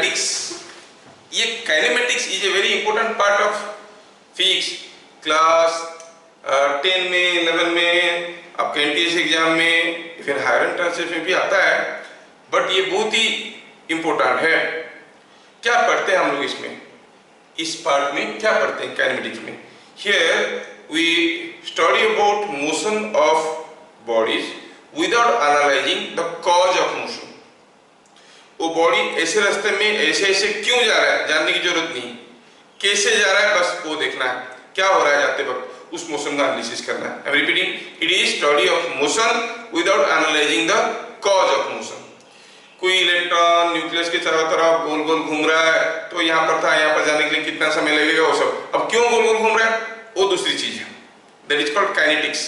Kinematics. ये kinematics is a very important part of physics. Class 10 में 11 में आपके एनटीएस एग्जाम में फिर हायर एंट्रेंस में भी आता है, बट ये बहुत ही इंपॉर्टेंट है। क्या पढ़ते हैं हम लोग इसमें, इस पार्ट में क्या पढ़ते हैं काइनेमेटिक्स में? Here we study about motion of bodies without analyzing the cause of motion. वो बॉडी ऐसे रास्ते में ऐसे ऐसे क्यों जा रहा है जानने की जरूरत नहीं, कैसे जा रहा है बस वो देखना है, क्या हो रहा है जाते वक्त उस मोशन का एनालिसिस करना है। I am repeating, it is study of motion without analyzing the cause of motion. कोई इलेक्ट्रॉन न्यूक्लियस के चारों तरफ गोल गोल घूम रहा है, तो यहाँ पर था, यहाँ पर जाने के लिए कितना समय लगेगा वो सब, अब क्यों गोल गोल घूम रहा है वो दूसरी चीज है, दैट इज कॉल्ड काइनेटिक्स।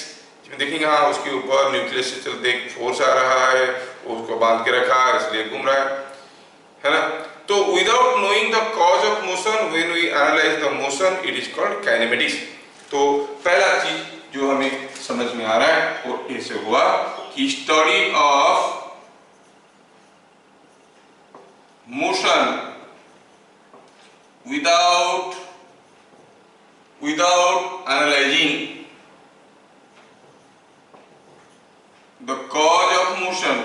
देखेंगे हाँ उसके ऊपर न्यूक्लियस से चलते एक फोर्स आ रहा है, उसको बांध के रखा है इसलिए घूम रहा है ना। तो without knowing the cause of motion when we analyze the motion it is called kinematics. तो पहला चीज जो हमें समझ में आ रहा है वो ऐसे हुआ कि study of motion without analyzing the cause of motion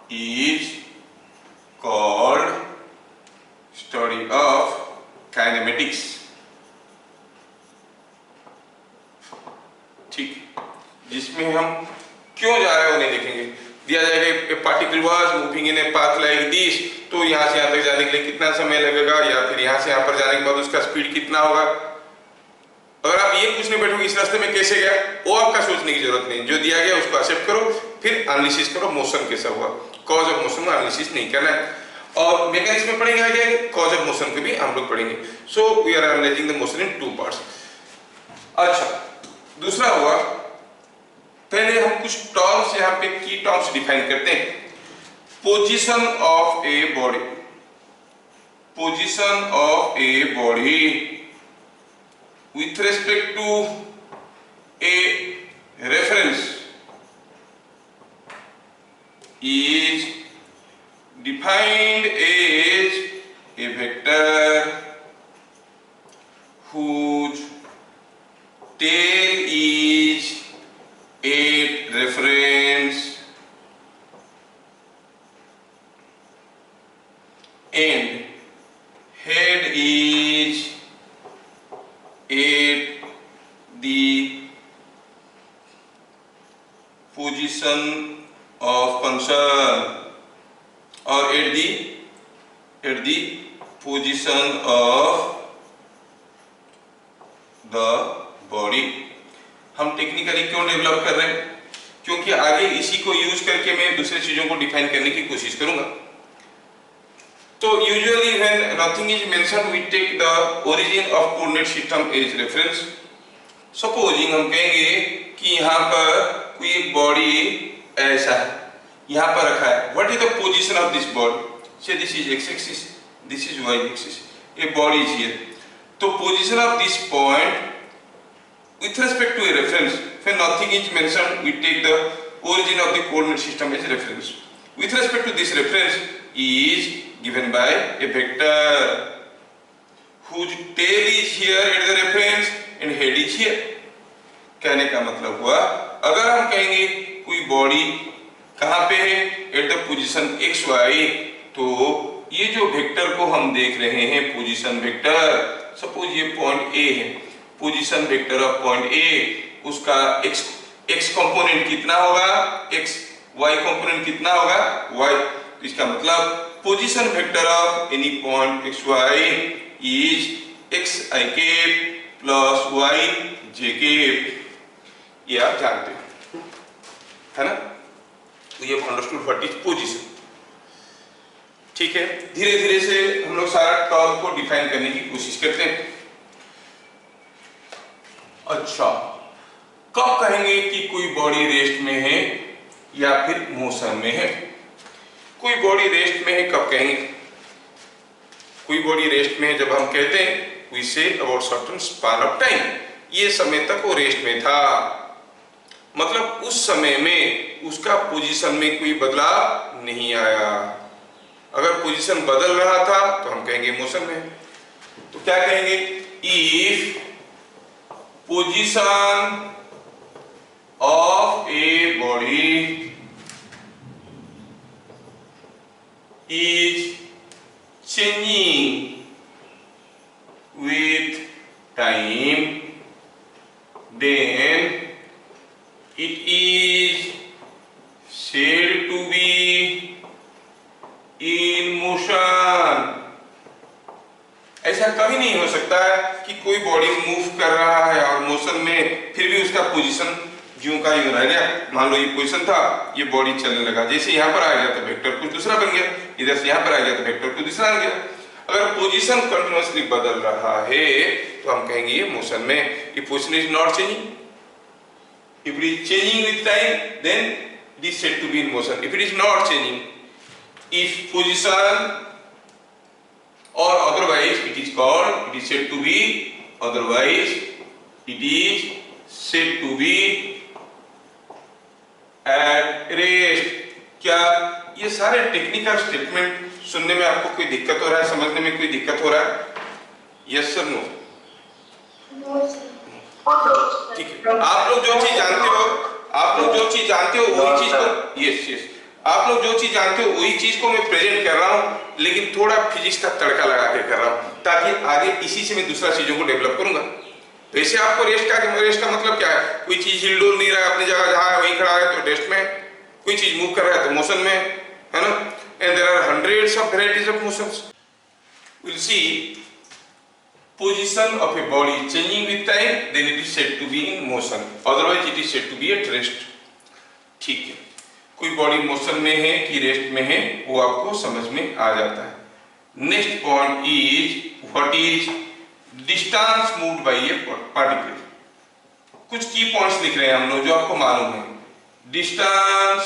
is called study of kinematics। ठीक, जिसमें हम क्यों जा रहे हैं वो नहीं देखेंगे। दिया जाएगा particle was moving in a path like this, तो यहाँ से यहाँ तक जाने के लिए कितना समय लगेगा, या फिर यहाँ से यहाँ पर जाने के बाद उसका स्पीड कितना होगा। अगर आप ये पूछने बैठोगे इस रास्ते में कैसे गया, वो आपका सोचने की जरूरत नहीं, जो दिया गया उसको एक्सेप्ट करो, फिर एनालिसिस करो मोशन कैसा हुआ। कॉज ऑफ मोशन का एनालिसिस नहीं करना है। और मैकेनिक्स में पढ़ेंगे आगे कॉज ऑफ मोशन को भी हम लोग पढ़ेंगे। So we are analyzing the motion in 2 parts. अच्छा, दूसरा हुआ, पहले हम कुछ टर्म्स यहाँ पे की टर्म्स डिफाइन करते हैं। Position of a body, position of a body with respect to a reference is defined as a vector whose tail is at reference and head is at the position of concern or at the position of the body। हम technically क्यों develop कर रहे हैं, क्योंकि आगे इसी को use करके मैं दूसरे चीजों को डिफाइन करने की कोशिश करूंगा। तो usually when nothing is mentioned we take the origin of coordinate system as reference. Supposing हम कहेंगे कि यहाँ पर कोई एक बॉडी ऐसा है, यहाँ पर रखा है, what is the position of this body, say this is X axis, this is Y axis, a body is here. तो position of this point with respect to a reference, when nothing is mentioned we take the origin of the coordinate system as reference. With respect to this reference is given by a vector whose tail is here at the reference and head is here। कहने का मतलब हुआ, अगर हम कहेंगे कोई body कहाँ पे है, at the position X Y, तो ये जो वेक्टर को हम देख रहे हैं पोजीशन वेक्टर, सपोज ये पॉइंट ए है, position vector of point A, उसका x कंपोनेंट कितना होगा, x, y कंपोनेंट कितना होगा, y। तो इसका मतलब position vector of any point X Y is X I cap plus Y J cap. ये आप जानते हो, है ना। तो ये अंडरस्टूड व्हाट इज पोजीशन। ठीक है, धीरे धीरे से हम लोग सारा टर्म को डिफाइन करने की कोशिश करते हैं। अच्छा, कब कहेंगे कि कोई बॉडी रेस्ट में है या फिर मोशन में है? कोई बॉडी रेस्ट में है कब कहेंगे? कोई बॉडी रेस्ट में है जब हम कहते हैं we say about certain span of time, ये समय तक वो रेस्ट में था। मतलब उस समय में उसका पोजीशन में कोई बदलाव नहीं आया। अगर पोजीशन बदल रहा था तो हम कहेंगे मोशन में। तो क्या कहेंगे, if position of a body is changing with time, then it is said to be in motion। ऐसा कभी नहीं हो सकता है कि कोई बॉडी मूव कर रहा है और मोशन में फिर भी उसका पोजीशन ज्यों का यूं रह गया। मान लो ये पोजीशन था, ये बॉडी चलने लगा, जैसे यहाँ पर आ गया तो वेक्टर कुछ दूसरा बन गया, इधर से यहाँ पर आ गया तो वेक्टर कुछ दूसरा बन गया। अगर पोजीशन कंटिन्यूअसली बदल रहा है तो हम कहेंगे ये मोशन में। If position is not changing, if it is changing with time then it is said to be in motion. If it is not changing, if position or otherwise it is called, it is said to be, otherwise it is said to be at rest। क्या ये सारे technical statement सुनने में आपको कोई दिक्कत हो रहा है, समझने में कोई दिक्कत हो रहा है? Yes sir, no? ठीक है, आप लोग जो चीज जानते हो, आप लोग जो चीज जानते हो वही चीज को, यस यस, आप लोग जो चीज जानते हो वही चीज को मैं प्रेजेंट कर रहा हूं, लेकिन थोड़ा फिजिक्स का तड़का लगा के कर रहा हूं ताकि आगे इसी से मैं दूसरा चीजों को डेवलप करूंगा। वैसे आपको रेस्ट का मतलब क्या है, कोई चीज हिल डुल नहीं रहा है अपनी जगह, जहां है वहीं खड़ा है तो रेस्ट में, कोई चीज मूव कर रहा है तो मोशन में, है ना। And there are hundreds of varieties of motions. Will see position of a body changing with time, then it is said to be in motion, otherwise it is said to be at rest. ठीक है, कोई body motion में है कि rest में है वो आपको समझ में आ जाता है। Next point is what is distance moved by A particle. कुछ की पॉइंट्स लिख रहे हैं हम लोग जो आपको मालूम है। Distance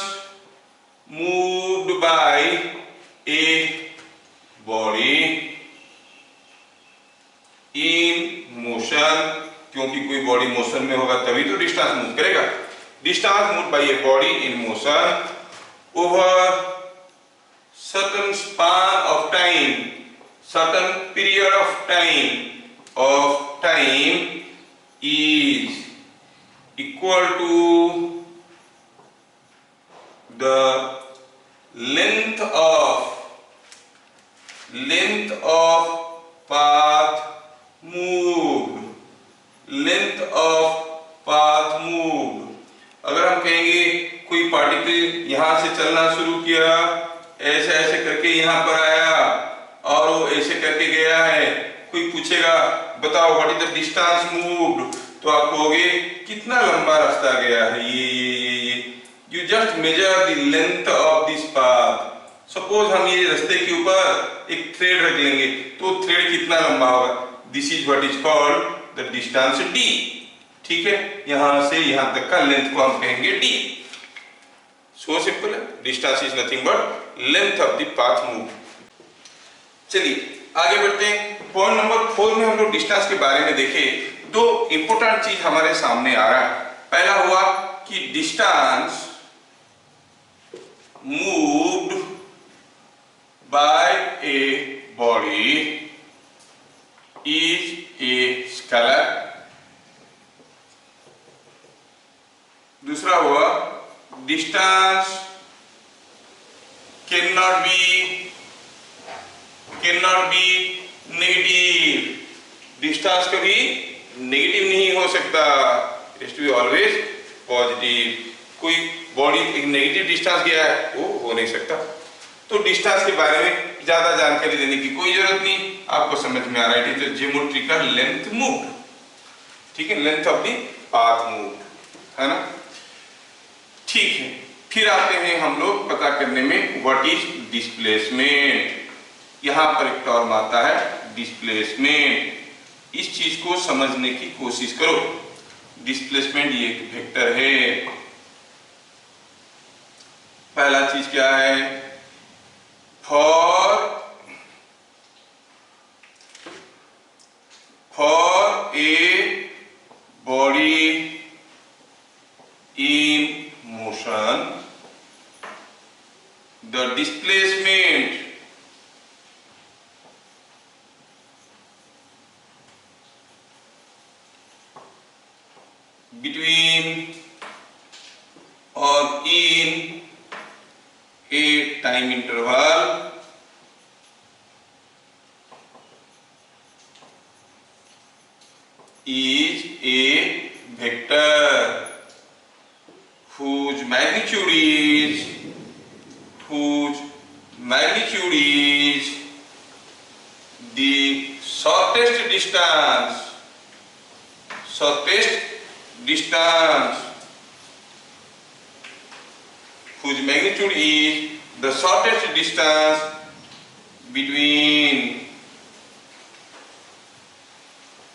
moved by a body in motion, क्योंकि कोई बॉडी मोशन में होगा तभी तो डिस्टेंस मूव करेगा। Distance moved by a body in motion over certain span of time, certain period of time is equal to the length of path moved, length of path moved। अगर हम कहेंगे कोई particle यहां से चलना शुरू किया, ऐसे ऐसे करके यहां पर आया और वो ऐसे करके गया है, कोई पूछेगा बताओ what is the distance moved, तो आप कहोगे कितना लंबा रास्ता गया है ये। You just measure the length of this path. Suppose हम ये रास्ते के ऊपर एक थ्रेड रख लेंगे तो थ्रेड कितना लंबा होगा, this is what is called the distance D. ठीक है, यहां से यहां तक का लेंथ को हम कहेंगे डी। सो सिंपल है, distance is nothing but length of the path move. चलिए आगे बढ़ते हैं। पॉइंट नंबर 4 में हम लोग डिस्टेंस के बारे में देखें। दो इंपॉर्टेंट चीज हमारे सामने आ रहा है। पहला हुआ कि distance moved by a body is a scalar. दूसरा हुआ distance can not be negative. Distance कभी नेगेटिव नहीं हो सकता, it to be always positive. कोई बॉडी एक नेगेटिव डिस्टेंस गया है वो हो नहीं सकता। तो डिस्टेंस के बारे में ज्यादा जानकारी देने की कोई जरूरत नहीं, आपको समझ में आ रहा है। It is geometrical length moved, ठीक है, length of the path moved, है ना। ठीक है, फिर आते हैं हम लोग पता करने में व्हाट इज डिस्प्लेसमेंट। यहां पर एक टर्म आता है डिस्प्लेसमेंट। इस चीज को समझने की कोशिश करो। डिस्प्लेसमेंट ये एक वेक्टर है। पहला चीज क्या है, for a body the displacement between or in a time interval is a vector whose magnitude is the shortest distance whose magnitude is the shortest distance between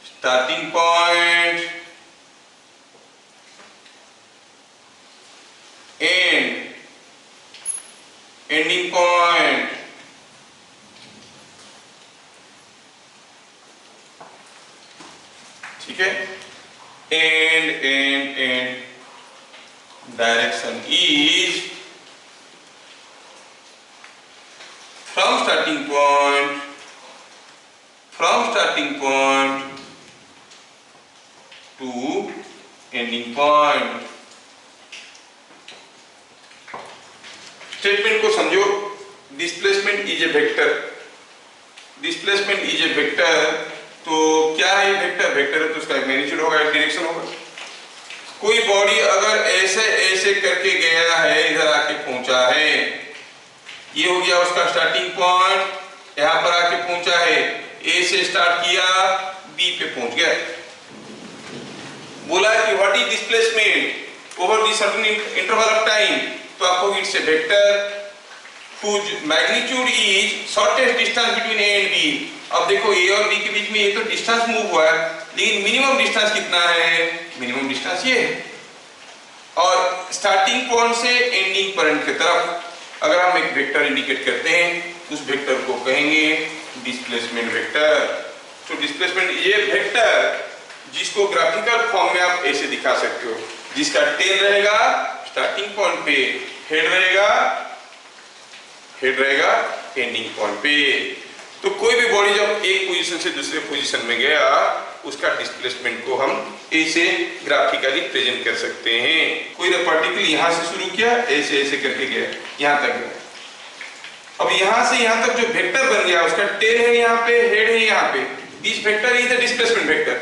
starting point and ending point. ठीक है, and direction is from starting point to ending point. Statement को समझो, displacement is a vector, तो क्या है vector? Vector है तो उसका मैग्नीट्यूड होगा, डायरेक्शन होगा। कोई बॉडी अगर ऐसे करके गया है, इधर आके पहुंचा है, ये हो गया उसका स्टार्टिंग पॉइंट, यहाँ पर आके पहुंचा है, ए से स्टार्ट किया, बी पे पहुंच गया। बोला कि what is displacement over the certain interval of time, तो आपको it's a vector whose magnitude is shortest distance between A and B। अब देखो A और B के बीच में ये तो डिस्टेंस मूव हुआ है, लेकिन मिनिमम डिस्टेंस कितना है? मिनिमम डिस्टेंस ये है। और स्टार्टिंग पॉइंट से एंडिंग पॉइंट की तरफ अगर हम एक वेक्टर इंडिकेट करते हैं, उस वेक्टर को कहेंगे डिस्प्लेसमेंट वेक्टर। तो डिस्प्लेसमेंट ये वेक्टर जिसको ग्राफिकल फॉर्म में आप ऐसे दिखा सकते हो, जिसका टेल रहेगा स्टार्टिंग पॉइंट पे, हेड रहेगा एंडिंग पॉइंट पे। तो कोई भी बॉडी जब एक पोजीशन से दूसरे पोजीशन में गया, उसका डिस्प्लेसमेंट को हम ऐसे ग्राफिकली प्रेजेंट कर सकते हैं। कोई पार्टिकल यहां से शुरू किया, ऐसे करके गया, यहां तक गया। अब यहां से यहां तक जो वेक्टर बन गया, उसका टेल है यहाँ पे, हेड है यहाँ पे, this vector is the displacement vector.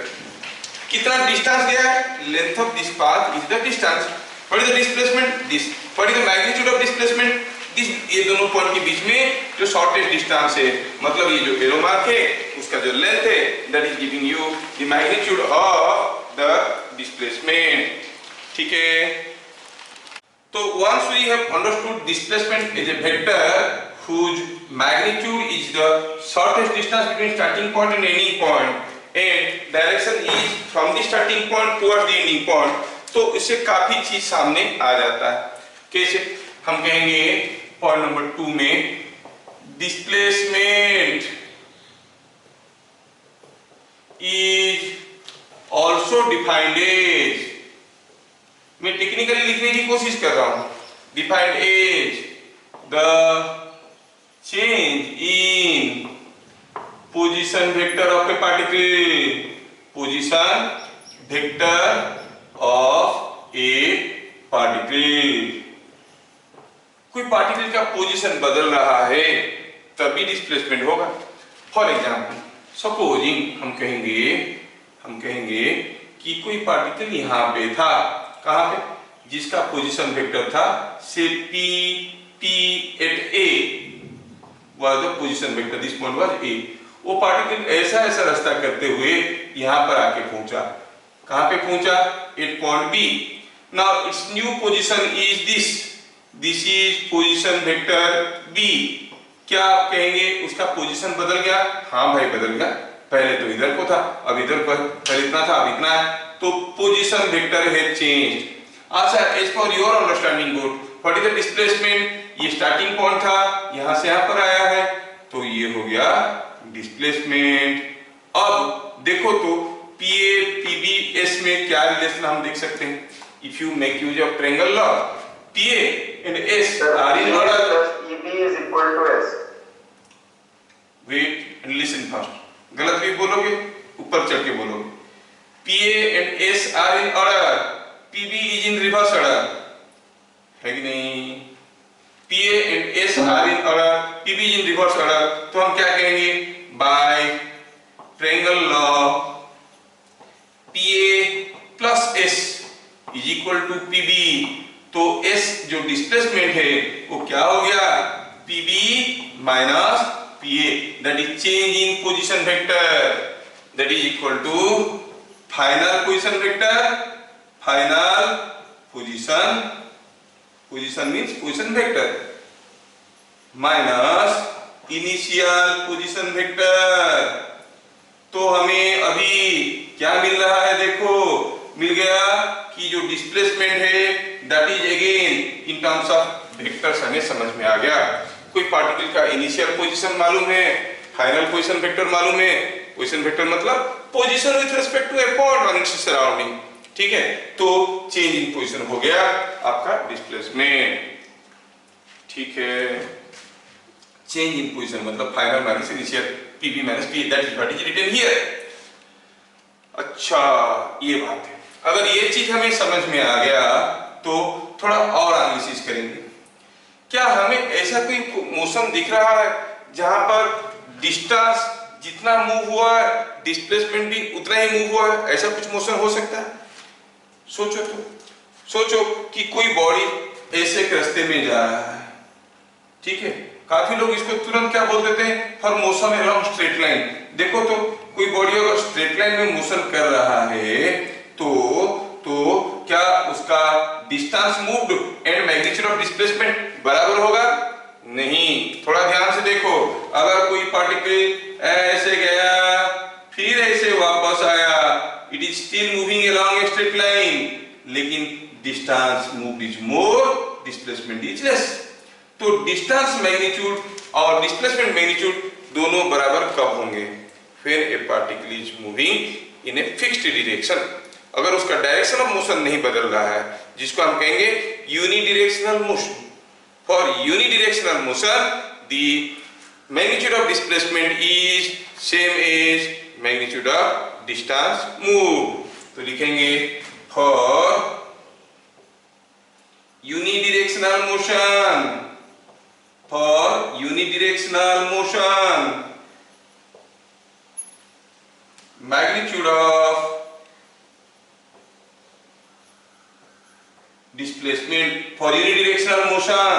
कितना डिस्टेंस गया है? Length of this path is the distance. What is the displacement? This. What is the magnitude of displacement? ये दोनों पॉइंट के बीच में जो शॉर्टेस्ट डिस्टेंस है, मतलब ये जो एरो मार्क है, उसका जो लेंथ है, that is giving you the magnitude of the displacement. ठीक है, तो once we have understood displacement is a vector whose magnitude is the shortest distance between starting point and ending point, and direction is from the starting point towards the ending point, तो इससे काफी चीज सामने आ जाता है। कैसे? हम कहेंगे पॉइंट नंबर 2 में displacement is also defined as, मैं टेक्निकली लिखने की कोशिश कर रहा हूं, defined as the change in position vector of a particle, position vector of a particle. कोई पार्टिकल का पोजीशन बदल रहा है तभी डिस्प्लेसमेंट होगा। फॉर एग्जांपल, सपोजिंग हम कहेंगे कि कोई पार्टिकल यहाँ पे था, कहाँ पे? जिसका पोजीशन वेक्टर था से p at A was the position vector, this point was A। वो पार्टिकल ऐसा रास्ता करते हुए यहाँ पर आके पहुंचा, कहाँ पे पहुंचा? At point B। Now its new position is this is position vector B। क्या आप कहेंगे उसका पोजीशन बदल गया? हाँ भाई बदल गया, पहले तो इधर को था, अब इधर पर, पहले इतना था, अब इतना है, तो पोजीशन वेक्टर है चेंज। अच्छा, as for your understanding good, what is the displacement? ये स्टार्टिंग पॉइंट था, यहां से यहां पर आया है, तो ये हो गया डिस्प्लेसमेंट। अब देखो तो PA PB में क्या रिलेशन हम देख सकते हैं। If you make use of triangle law, PA and S are in order। Listen first, गलत भी बोलोगे ऊपर चढ़ के बोलोगे। PA and S are in order, PB is in reverse order, है कि नहीं? PA and S are in order, PB is in reverse order, तो हम क्या कहेंगे? By triangle law, PA plus S is equal to PB, तो S जो displacement है वो क्या हो गया? PB minus PA, that is change in position vector, that is equal to final position vector, final position means position vector, minus initial position vector। तो हमें अभी क्या मिल रहा है? देखो मिल गया कि जो डिस्प्लेसमेंट है that is again in terms of vectors, हमें समझ में आ गया। कोई पार्टिकल का इनिशियल पोजीशन मालूम है, फाइनल पोजीशन वेक्टर मालूम है। पोजीशन वेक्टर मतलब position with respect to a point on its surrounding, ठीक है? तो चेंज इन पोजीशन हो गया आपका डिस्प्लेसमेंट, ठीक है? चेंज इन पोजीशन मतलब final minus initial, PB minus PA, that is what is written here. अच्छा, ये बात है। अगर ये चीज हमें समझ में आ गया तो थोड़ा और एनालिसिस करेंगे। क्या हमें ऐसा कोई मोशन दिख रहा है जहां पर डिस्टेंस जितना मूव हुआ है डिस्प्लेसमेंट भी उतना ही मूव हुआ है? ऐसा कुछ मोशन हो सकता है? सोचो तो, सोचो कि कोई बॉडी ऐसे एक रास्ते में जा रहा है, ठीक है? काफी लोग इसको तुरंत क्या बोल देते हैं? For motion along straight line. देखो तो कोई बॉडी अगर स्ट्रेट लाइन में मोशन कर रहा है तो क्या उसका distance moved and magnitude of displacement बराबर होगा? नहीं। थोड़ा ध्यान से देखो, अगर कोई पार्टिकल ऐसे गया फिर ऐसे वापस आया, it is still moving along a straight line, लेकिन distance moved is more, displacement is less. तो डिस्टेंस मैग्नीट्यूड और डिस्प्लेसमेंट मैग्नीट्यूड दोनों बराबर कब होंगे? When a particle is moving in a fixed direction, अगर उसका डायरेक्शन ऑफ मोशन नहीं बदल रहा है, जिसको हम कहेंगे unidirectional motion. For unidirectional motion the magnitude of displacement is same as magnitude of distance move. तो लिखेंगे for unidirectional motion, for unidirectional motion, magnitude of displacement, for unidirectional motion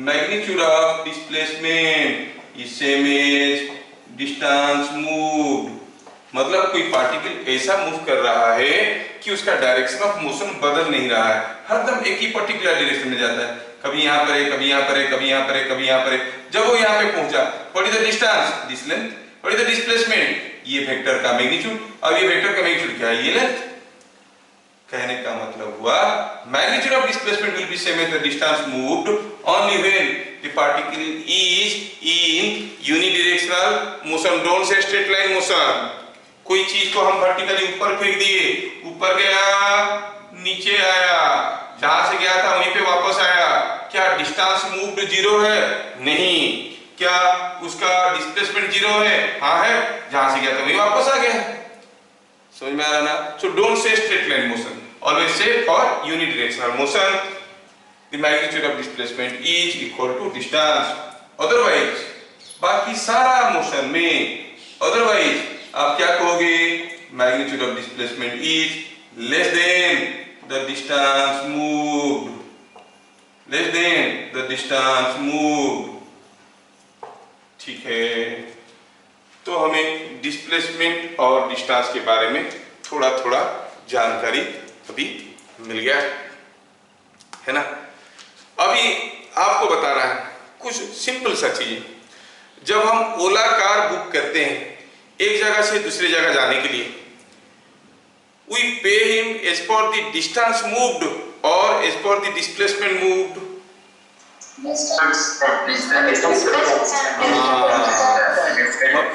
magnitude of displacement is same as distance moved। मतलब कोई particle ऐसा move कर रहा है कि उसका डायरेक्शन ऑफ मोशन बदल नहीं रहा है, हरदम एक ही पर्टिकुलर डायरेक्शन में जाता है, कभी यहाँ पर है, कभी यहाँ पर है, कभी यहाँ पर है, कभी यहाँ पर है। जब वो यहाँ पे पहुंचा, what is the distance? This length. What is the displacement? ये वेक्टर का मैग्नीट्यूड। अब ये वेक्टर का मैग्नीट्यूड क्या है? ये लेंथ। कहने का मतलब हुआ magnitude of displacement will be same as the distance moved only when the particle is in unidirectional motion, don't say straight line motion. कोई चीज को हम वर्टिकली ऊपर फेंक दिए, ऊपर गया नीचे आया, जहां से गया था वहीं पे वापस आया, क्या डिस्टेंस मूव्ड जीरो है? नहीं। क्या उसका डिस्प्लेसमेंट जीरो है? हाँ है, जहां से गया था वहीं वापस आ गया। समझ में आ रहा ना? So don't say straight line motion, always say for unidirectional motion the magnitude of displacement is equal to distance. Otherwise बाकी सारा मोशन में अदरवाइज आप क्या कहोगे? Magnitude of displacement is less than the distance moved, less than the distance moved. ठीक है, तो हमें डिस्प्लेसमेंट और डिस्टेंस के बारे में थोड़ा थोड़ा जानकारी अभी मिल गया है ना। अभी आपको बता रहा है कुछ सिंपल सा चीज। जब हम ओला कार बुक करते हैं एक जगह से दूसरी जगह जाने के लिए, we pay him as per the distance moved or as per the displacement moved?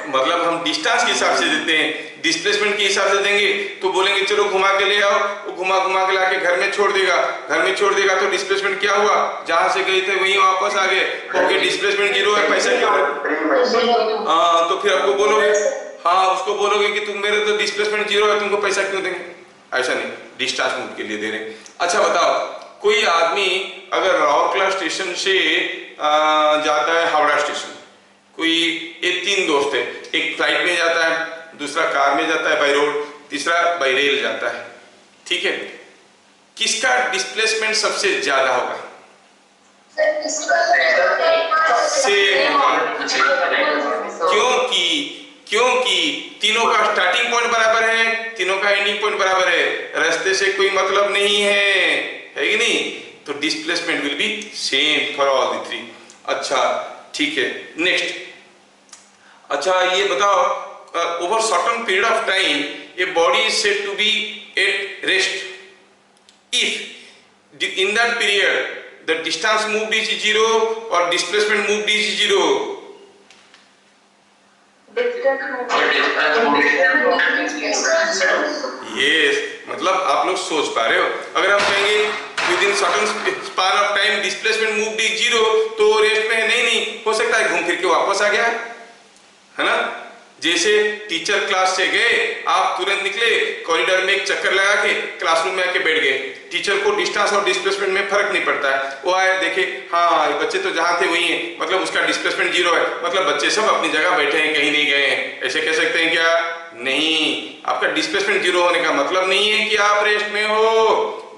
मतलब हम डिस्टेंस के हिसाब से देते हैं, डिस्प्लेसमेंट के हिसाब से देंगे तो बोलेंगे चलो घुमा के ले आओ, वो घुमा के लाके घर में छोड़ देगा, घर में छोड़ देगा तो डिस्प्लेसमेंट क्या हुआ, जहां से गए थे वहीं वापस आ गए, तो डिस्प्लेसमेंट जीरो है, पैसा क्या है? तो फिर आपको बोलोगे, हाँ उसको बोलोगे कि तुम मेरे तो डिस्प्लेसमेंट जीरो है, तुमको पैसा क्यों देंगे? ऐसा नहीं, डिस्टेंस मूव के लिए दे रहे। अच्छा बताओ, कोई आदमी अगर राउरकेला स्टेशन से जाता है हावड़ा स्टेशन, कोई ये 3 दोस्त है, एक फ्लाइट में जाता है, दूसरा कार में जाता है बाय रोड, तीसरा बाय रेल जाता है, ठीक है, किसका डिस्प्लेसमेंट सबसे ज्यादा होगा? क्योंकि तीनों का स्टार्टिंग पॉइंट बराबर है, तीनों का एंडिंग पॉइंट बराबर है, रास्ते से कोई मतलब नहीं है कि नहीं? तो displacement will be same for all the 3। अच्छा ठीक है, नेक्स्ट। अच्छा ये बताओ, over certain period of time a body is said to be at rest if in that period the distance moved is zero और displacement moved is zero. Yes, मतलब आप लोग सोच पा रहे हो, अगर हम कहेंगे with in certain span of time displacement moved is zero, तो रेस्ट में है, नहीं हो सकता है घूम फिर के वापस आ गया है ना? जैसे टीचर क्लास से गए, आप तुरंत निकले, कॉरिडोर में एक चक्कर लगा के क्लासरूम में आके बैठ गए, टीचर को डिस्टेंस और डिस्प्लेसमेंट में फर्क नहीं पड़ता है, वो आए देखे हाँ ये बच्चे तो जहां थे वही हैं, मतलब उसका डिस्प्लेसमेंट जीरो है, मतलब बच्चे सब अपनी जगह बैठे हैं, कहीं नहीं गए हैं, ऐसे कह सकते हैं क्या? नहीं, आपका डिस्प्लेसमेंट जीरो होने का मतलब नहीं है कि आप रेस्ट में हो,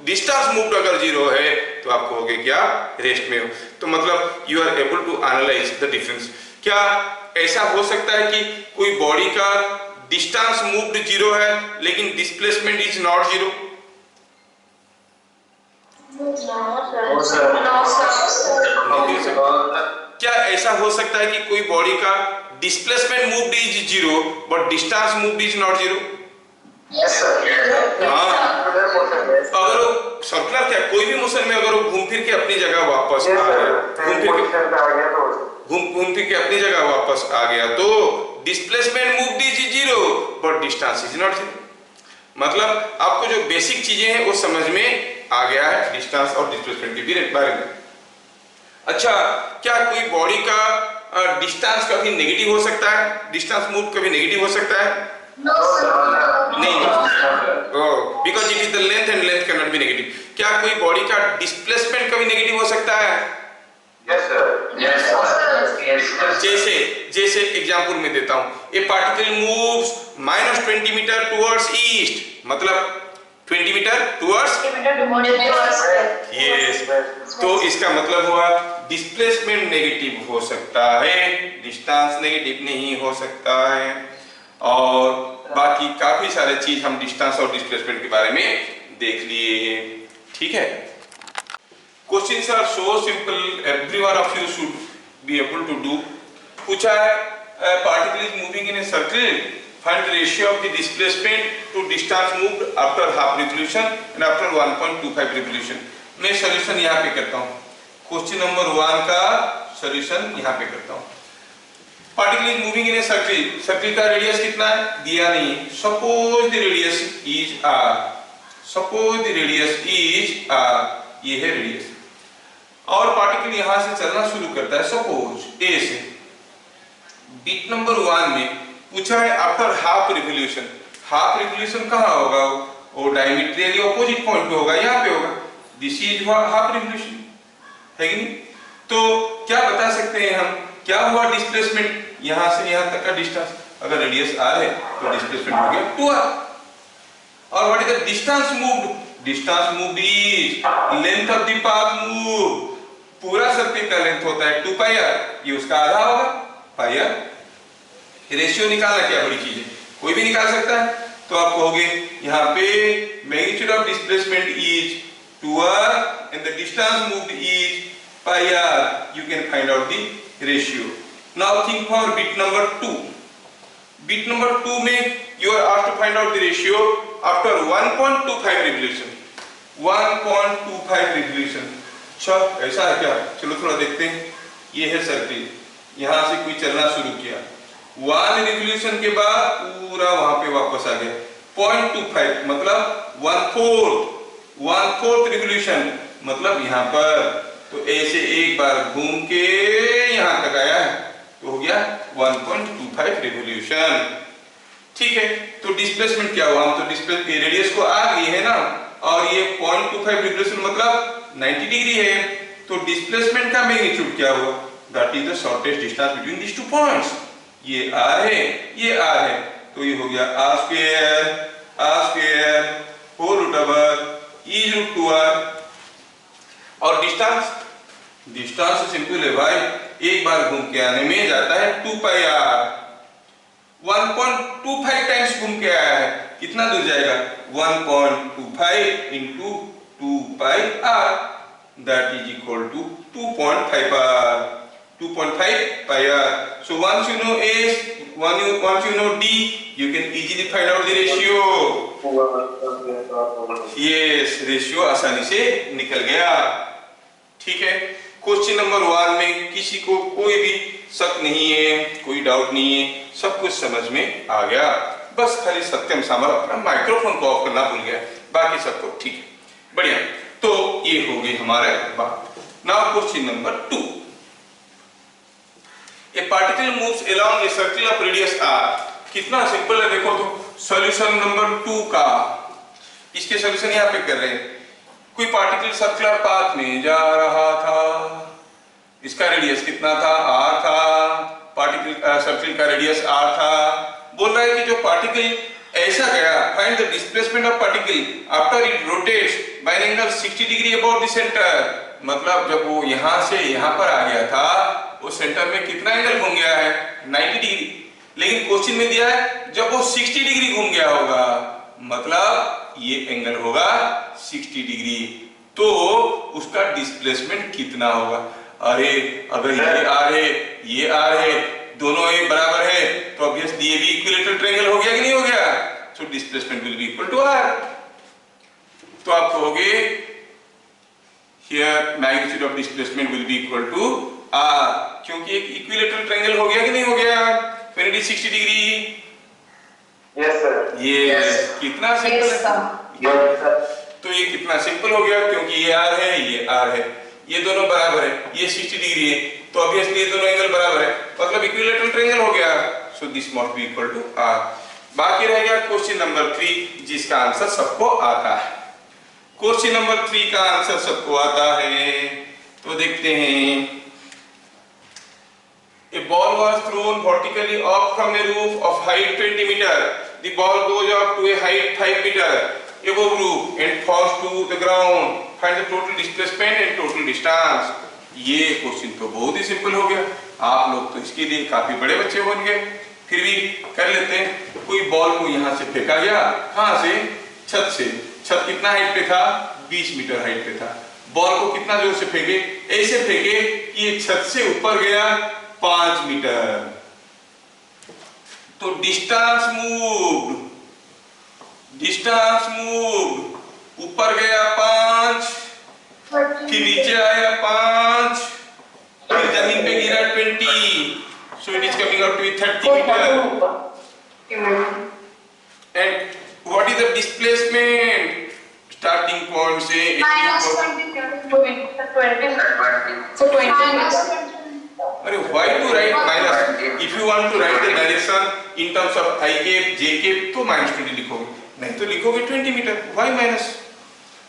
डिस्टेंस मूव्ड अगर जीरो है तो आप कहोगे क्या? रेस्ट में हो। तो मतलब you are able to analyse the difference. क्या ऐसा हो सकता है कि कोई बॉडी का डिस्टेंस मूव्ड जीरो है लेकिन डिस्प्लेसमेंट इज नॉट जीरो? क्या ऐसा हो सकता है कि कोई बॉडी का displacement moved is zero but distance moved is not zero? हाँ, अगर वो सर्कुलर, क्या कोई भी मोशन में अगर वो घूम फिर के अपनी जगह वापस आ गया, घूम फिर के अपनी जगह वापस आ गया तो displacement moved is zero but distance is not zero. मतलब आपको जो बेसिक चीजें हैं वो समझ में आ गया है डिस्टेंस और डिस्प्लेसमेंट के बारे में। अच्छा, क्या कोई बॉडी का डिस्टेंस कभी नेगेटिव हो सकता है? डिस्टेंस मूव कभी नेगेटिव हो सकता है? नहीं, because it is the length and length can not be negative. क्या कोई बॉडी का डिस्प्लेसमेंट कभी नेगेटिव हो सकता है? जैसे एग्जांपल में देता हूं, a particle moves -20 metre towards east, मतलब 20 मीटर टुवर्ड्स यस, तो इसका मतलब हुआ डिस्प्लेसमेंट नेगेटिव हो सकता है, डिस्टेंस नेगेटिव नहीं हो सकता है। और बाकी काफी सारे चीज हम डिस्टेंस और डिस्प्लेसमेंट के बारे में देख लिए, ठीक है। Questions are so simple, everyone of you should be able to do. पूछा है particle is moving in a circle, find the ratio of the displacement to distance moved after half revolution and after 1.25 revolution। मैं solution यहाँ पे करता हूँ, question number 1 का solution यहाँ पे करता हूँ। Particle is moving in a circle, circle का रेडियस कितना है दिया नहीं है, suppose the radius is r, suppose the radius is r, ये है रेडियस, और पार्टिकल यहाँ से चलना शुरू करता है सपोज a से। बिट नंबर 1 में पूछा है after half revolution, half revolution कहाँ होगा? वो डायमीट्रियली ऑपोजिट पॉइंट पे होगा, यहाँ पे होगा, दिस इज हाफ रिवॉल्यूशन, है कि नहीं? तो क्या बता सकते हैं हम, क्या हुआ डिस्प्लेसमेंट यहाँ से यहाँ तक का डिस्टेंस? अगर रेडियस r है तो डिस्प्लेसमेंट हो गया 2r। और what is the distance moved? Distance moved is length of the path move, पूरा सर्किल का लेंथ होता है 2πr, ये उसका आधा होगा πr। रेशियो निकालना क्या बड़ी चीज है, कोई भी निकाल सकता है। तो आप कहोगे यहाँ पे magnitude of displacement is 2r and the distance moved is πr, you can find out the ratio. Now think for bit number 2। Bit number 2 में you are asked to find out the ratio after 1.25 revolution, 1.25 revolution. अच्छा ऐसा है क्या, चलो थोड़ा देखते हैं। ये है सर्किल, यहाँ से कोई चलना शुरू किया, 1 रिवोल्यूशन के बाद पूरा वहां पे वापस आ गया। 0.25 मतलब 1/4 रिवोल्यूशन मतलब यहाँ पर, तो ऐसे एक बार घूम के यहाँ तक आया है, तो हो गया 1.25 रिवोल्यूशन। ठीक है, तो डिस्प्लेसमेंट क्या हुआ, हम तो डिस्प्लेस रेडियस को आ गई है ना, और ये 0.25 रिवोल्यूशन मतलब 90 डिग्री है, तो डिस्प्लेसमेंट का मैग्नीट्यूड क्या हुआ, that is the shortest distance between this two points. ये r है, ये r है, तो ये हो गया r² whole root over e√2r। और डिस्टेंस सिंपल है भाई, एक बार घूम के आने में जाता है 2πr। 1.25 टाइम्स घूम के आया है, कितना दूर जाएगा, 1.25 into 2πr, that is equal to 2.5r, 2.5πr। So once you know S, once you know D, you can easily find out the ratio. Yes, ratio आसानी से निकल गया। ठीक है, क्वेश्चन नंबर 1 में किसी को कोई भी शक नहीं है, कोई डाउट नहीं है, सब कुछ समझ में आ गया। बस खाली सत्यम सामल अपना माइक्रोफोन को ऑफ करना भूल गया, बाकी सब तो ठीक है, बढ़िया। तो ये हो गई हमारे बात। Now question number 2, A particle moves along a circle of radius r। कितना सिंपल है देखो तो, सॉल्यूशन नंबर 2 का, इसके सॉल्यूशन यहाँ पे कर रहे हैं। कोई पार्टिकल सर्कुलर पाथ में जा रहा था, इसका रेडियस कितना था, r था, पार्टिकल सर्कल का रेडियस r था। बोल रहा है कि जो पार्टिकल ऐसा गया, find the displacement of particle after it rotates by an angle 60 degree about the centre. मतलब जब वो यहाँ से यहाँ पर आ गया था, वो सेंटर में कितना एंगल घूम गया है, 90 डिग्री। लेकिन क्वेश्चन में दिया है जब वो 60 डिग्री घूम गया होगा, मतलब ये एंगल होगा 60 डिग्री, तो उसका डिस्प्लेसमेंट कितना होगा। अरे अगर ये आर है, ये आर है, दोनों एक बराबर है, तो ऑब्वियसली ये भी इक्विलेटरल ट्रायंगल हो गया कि नहीं हो गया, so displacement will be equal to r. तो आप कहोगे here magnitude of displacement will be equal to r, क्योंकि एक इक्विलेटरल ट्रायंगल हो गया कि नहीं हो गया, when it is 60 degree. Yes sir, ये कितना सिंपल है, तो ये कितना सिंपल हो गया, क्योंकि ये आर है, ये आर है, ये दोनों बराबर है, ये 60 डिग्री है, तो ऑब्वियसली ये दोनों एंगल बराबर है, मतलब इक्विलेटरल ट्रायंगल हो गया, so this must be equal to r. बाकी रह गया क्वेश्चन नंबर 3, जिसका आंसर सबको आता है। क्वेश्चन नंबर 3 का आंसर सबको आता है, तो देखते हैं। A ball was thrown vertically up from a roof of height 20 meter. The ball goes up to a height 5 meter above roof and falls to the ground. Find the total displacement and total distance. ये question तो बहुत ही simple हो गया, आप लोग तो इसके लिए काफी बड़े बच्चे बन गए, फिर भी कर लेते हैं। कोई बॉल को यहाँ से फेंका गया, कहाँ से, छत से। छत कितना हाइट पे था, 20 मीटर हाइट पे था। बॉल को कितना जोर से फेंके, ऐसे फेंके कि ये छत से ऊपर गया 5 मीटर, तो डिस्टेंस मूव्ड, ऊपर गया 5, फिर नीचे आया 5, फिर जमीन पे गिरा 20, so it is coming out to be 30 meter. And what is the displacement? Starting point से minus 20. So 20. अरे why to write minus? If you want to write the direction in terms of I cap, J cap, तो -20 लिखोगे, नहीं तो लिखोगे 20 metre. Why minus?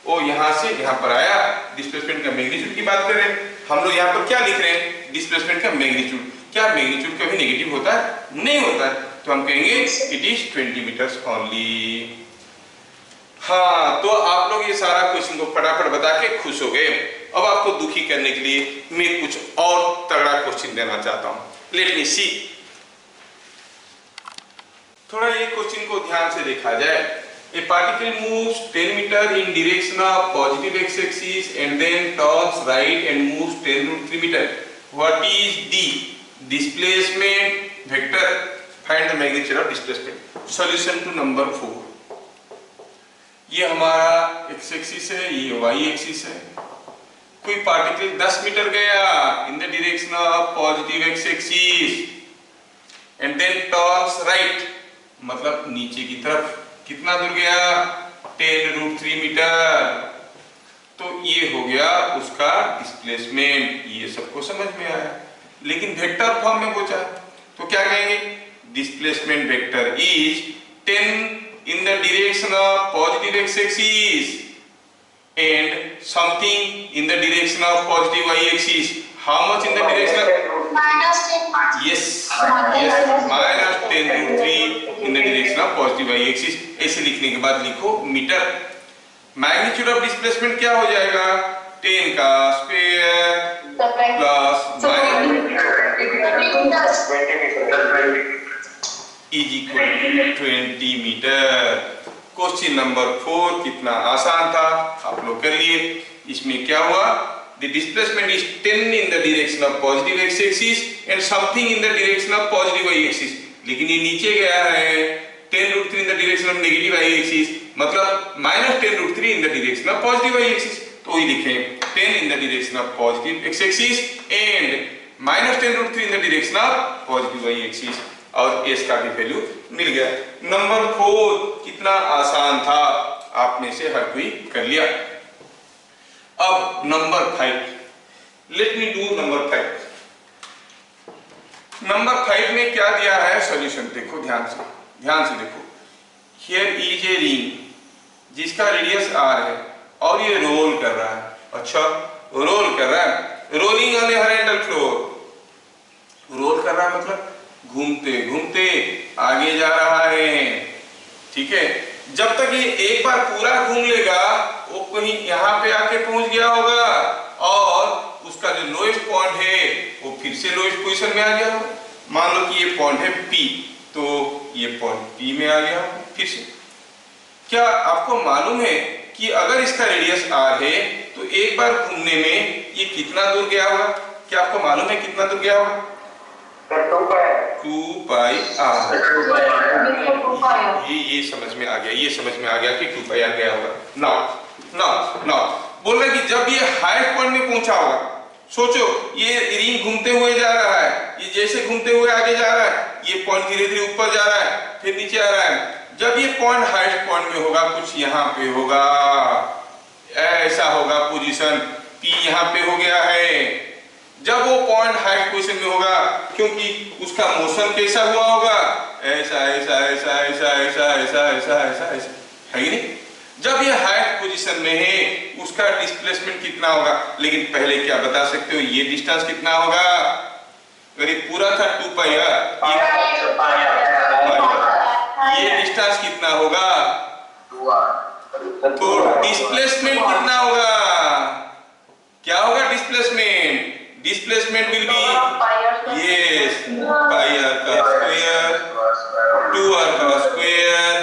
ओ यहाँ से यहाँ पर आया, डिस्प्लेसमेंट का मैग्नीट्यूड की बात कर रहे हैं हम लोग। यहाँ पर क्या लिख रहे हैं, डिस्प्लेसमेंट का मैग्नीट्यूड। क्या मैग्नीट्यूड कभी नेगेटिव होता है, नहीं होता है, तो हम कहेंगे इट इज 20 मीटर्स ओनली। हाँ, तो आप लोग ये सारा क्वेश्चन को फटाफट बता के खुश हो गए। अब आपको दुखी करने के लिए मैं कुछ और तगड़ा क्वेश्चन देना चाहता हूं। लेट मी सी, थोड़ा ये क्वेश्चन को ध्यान से देखा जाए। A particle moves 10 meter in direction of positive x-axis and then turns right and moves 10√3 meter. What is the displacement vector? Find the magnitude of displacement. Solution to number 4. ये हमारा x-axis है, ये y-axis है। कोई particle 10 metre गया in the direction of positive x axis and then turns right, मतलब नीचे की तरफ कितना दूर गया 10√3 मीटर, तो ये हो गया उसका डिस्प्लेसमेंट। ये सबको समझ में आया, लेकिन वेक्टर फॉर्म में पूछा तो क्या कहेंगे, displacement vector is 10 in the direction of positive x axis and something in the direction of positive y axis. How much in the direction of -10. yes minus 10√3 in the direction of positive y axis। ऐसे लिखने के बाद लिखो metre. Magnitude of displacement क्या हो जाएगा, 10 का square plus is equal to 20 metre. Question number 4 कितना आसान था, आप लोग कर लिए। इसमें क्या हुआ, the displacement is 10 in the direction of positive x axis and something in the direction of positive y axis, लेकिन ये नीचे गया है 10√3 in the direction of negative y axis, मतलब -10√3 in the direction of positive y axis, तो ये लिखें 10 in the direction of positive x axis and -10√3 in the direction of positive y axis, और s का भी वैल्यू मिल गया। Number 4 कितना आसान था, आप में से हर कोई कर लिया। अब number 5, let me do number 5। Number 5 में क्या दिया है सॉल्यूशन, देखो ध्यान से देखो। हियर इज ए रिंग जिसका रेडियस r है और ये रोल कर रहा है, अच्छा रोल कर रहा है, rolling on a horizontal floor, roll कर रहा है मतलब घूमते घूमते आगे जा रहा है, ठीक है। जब तक ये एक बार पूरा घूम लेगा वो कहीं यहाँ पे आके पहुंच गया होगा और उसका जो लोएस्ट पॉइंट है वो फिर से लोएस्ट पोजीशन में आ गया होगा। मान लो कि ये पॉइंट है P, तो ये पॉइंट P में आ गया फिर से। क्या आपको मालूम है कि अगर इसका रेडियस r है तो एक बार घूमने में ये कितना दूर गया होगा, क्या आपको मालूम है कितना दूर गया होगा, 2πr। ये समझ में आ गया, ये समझ में आ गया कि 2πr गया होगा। नाउ बोल रहा कि जब ये हाईएस्ट पॉइंट में पहुंचा होगा, सोचो ये रिंग घूमते हुए जा रहा है, ये जैसे घूमते हुए आगे जा रहा है, ये पॉइंट धीरे धीरे ऊपर जा रहा है फिर नीचे आ रहा है। जब ये पॉइंट हाईएस्ट पॉइंट में होगा, कुछ यहाँ पे होगा, ऐसा होगा पोजीशन P यहाँ पे हो गया है। जब वो पॉइंट हाईएस्ट पोजीशन में होगा, क्योंकि उसका मोशन कैसा हुआ होगा, ऐसा ऐसा ऐसा ऐसा ऐसा ऐसा ऐसा ऐसा ऐसा, है ही नहीं। जब ये हाईएस्ट पोजीशन में है उसका डिस्प्लेसमेंट कितना होगा, लेकिन पहले क्या बता सकते हो, ये डिस्टेंस कितना होगा, अगर ये पूरा था 2πr, ये डिस्टेंस कितना होगा, तो डिस्प्लेसमेंट कितना होगा, क्या होगा displacement, displacement will B yes πr का स्क्वायर 2r का स्क्वायर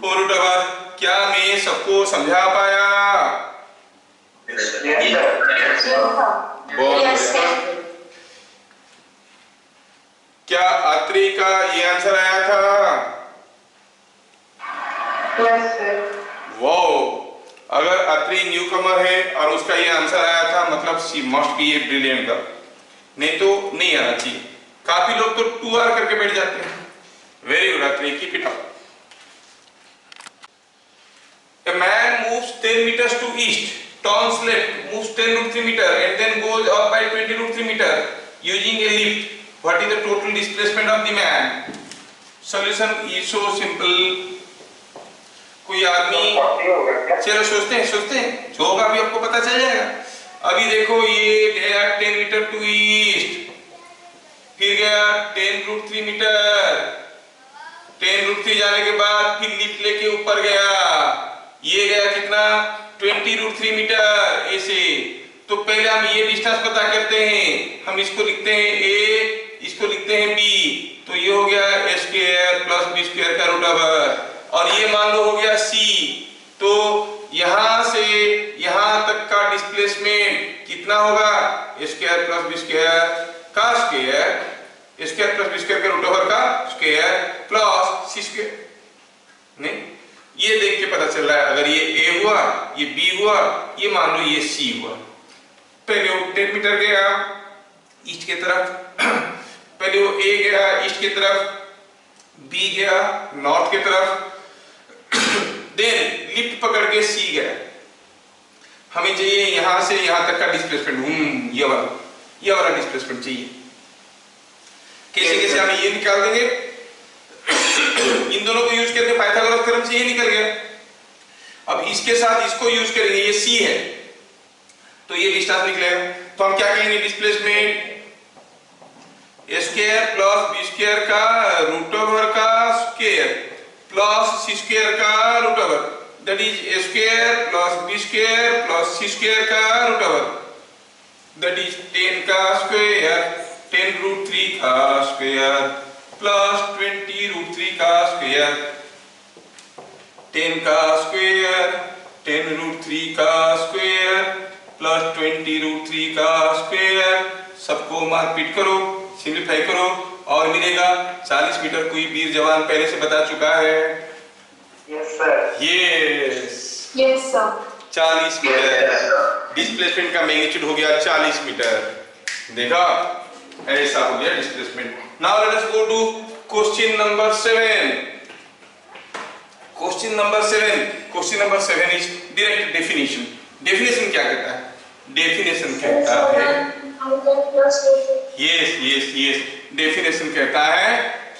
4√r। क्या मैं सबको समझा पाया? क्या आत्री का ये आंसर आया था? वाओ, अगर अत्री न्यूकमर है और उसका ये आंसर आया था मतलब she must be a brilliant girl, नहीं तो नहीं आना चाहिए। काफी लोग तो 2r करके बैठ जाते हैं। Very good Atri, keep it up. A man moves 10 meters to east, turns left, moves 10√3 meter and then goes up by 20√3 meter using a lift. What is the total displacement of the man? Solution is so simple. कोई आदमी, चलो सोचते हैं जो होगा अभी आपको पता चल जाएगा। अभी देखो ये गया 10 मीटर टू ईस्ट, फिर गया 10√3 मीटर, 10√3 जाने के बाद फिर लिफ्ट लेके ऊपर गया, ये गया कितना 20√3 मीटर ऐसे। तो पहले हम ये डिस्टेंस पता करते हैं, हम इसको लिखते हैं a, इसको लिखते हैं b, तो ये हो गया a square plus b square का रूट ओवर, और ये मान लो हो गया c। तो यहां से यहां तक का डिस्प्लेसमेंट कितना होगा, a square plus b square का स्क्वायर, a square plus b square का रूट ओवर का स्क्वायर प्लस c स्क्वायर। नहीं, ये देख के पता चल रहा है, अगर ये a हुआ, ये b हुआ, ये मान लो ये c हुआ, पहले वो 10 मीटर गया ईस्ट की तरफ, पहले वो ए गया ईस्ट की तरफ, बी गया नॉर्थ की तरफ, देन लिफ्ट पकड़ के सी गया। हमें चाहिए यहां से यहां तक का डिस्प्लेसमेंट, ये वाला डिस्प्लेसमेंट चाहिए। कैसे कैसे हम ये निकाल देंगे, इन दोनों को यूज करके पाइथागोरस थ्योरम से ये निकल गया। अब इसके साथ इसको यूज करेंगे, ये सी है तो ये डिस्टेंस निकलेगा। तो हम क्या कहेंगे, displacement a square plus b square का रूट ओवर का स्क्वायर प्लस सी स्क्वायर का root over, that is a square plus b square plus c square का रूट ओवर, दैट इज 10 का स्क्वायर 10 रूट 3 का स्क्वायर प्लस 20 रूट 3 का square, 10 का square 10 root 3 का square plus 20 root 3 का square. सबको मारपीट करो, सिंप्लीफाई करो और मिलेगा 40 मीटर। कोई वीर जवान पहले से बता चुका है? Yes, sir. Yes, Yes, sir. 40 metre displacement का मैग्नीट्यूड हो गया 40 मीटर। देखा, ऐसा हो गया displacement. Now let us go to question number 7। Question number 7 is direct definition. Definition क्या कहता है? डेफिनेशन कहता है, यस, डेफिनेशन कहता है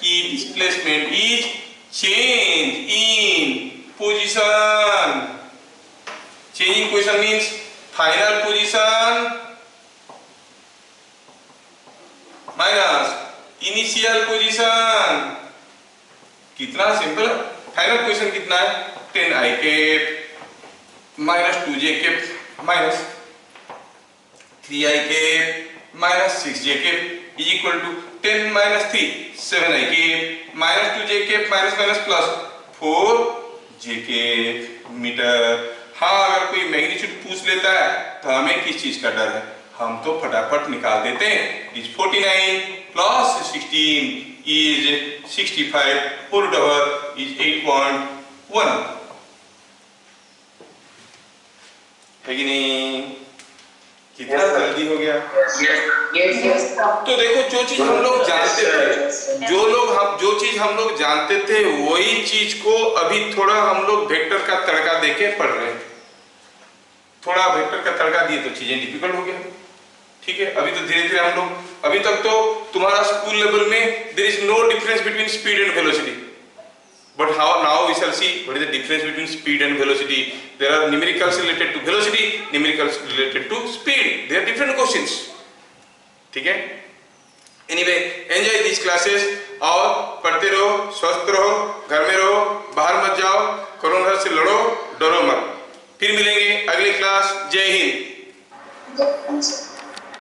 कि displacement is change in position. Change in position means final position minus initial position. कितना simple. Final position कितना है? 10i cap minus 2j cap minus 3i cap minus 6j cap is equal to 10 minus 3 7i cap minus 2j cap minus minus plus 4j cap metre. हाँ, अगर कोई magnitude पूछ लेता है तो हमें किस चीज का डर है? हम तो फटाफट निकाल देते हैं। Is 49 plus 16 is 65 whole tower is 8.1 है कि नहीं? कितना जल्दी हो गया। Yes, sir. तो देखो, जो चीज हम लोग जानते थे, जो चीज हम लोग जानते थे वही चीज को अभी थोड़ा हम लोग वेक्टर का तड़का देके पढ़ रहे हैं। थोड़ा वेक्टर का तड़का दिए तो चीजें डिफिकल्ट हो गया। ठीक है, अभी तो धीरे धीरे हम लोग, अभी तक तो तुम्हारा स्कूल लेवल में there is no difference between speed and velocity, but now we shall see what is the difference between speed and velocity. There are numericals related to velocity, numericals related to speed. They are different questions. ठीक है, anyway enjoy these classes और पढ़ते रहो, स्वस्थ रहो, घर में रहो, बाहर मत जाओ, कोरोना से लड़ो, डरो मत। फिर मिलेंगे अगली क्लास। जय हिंद।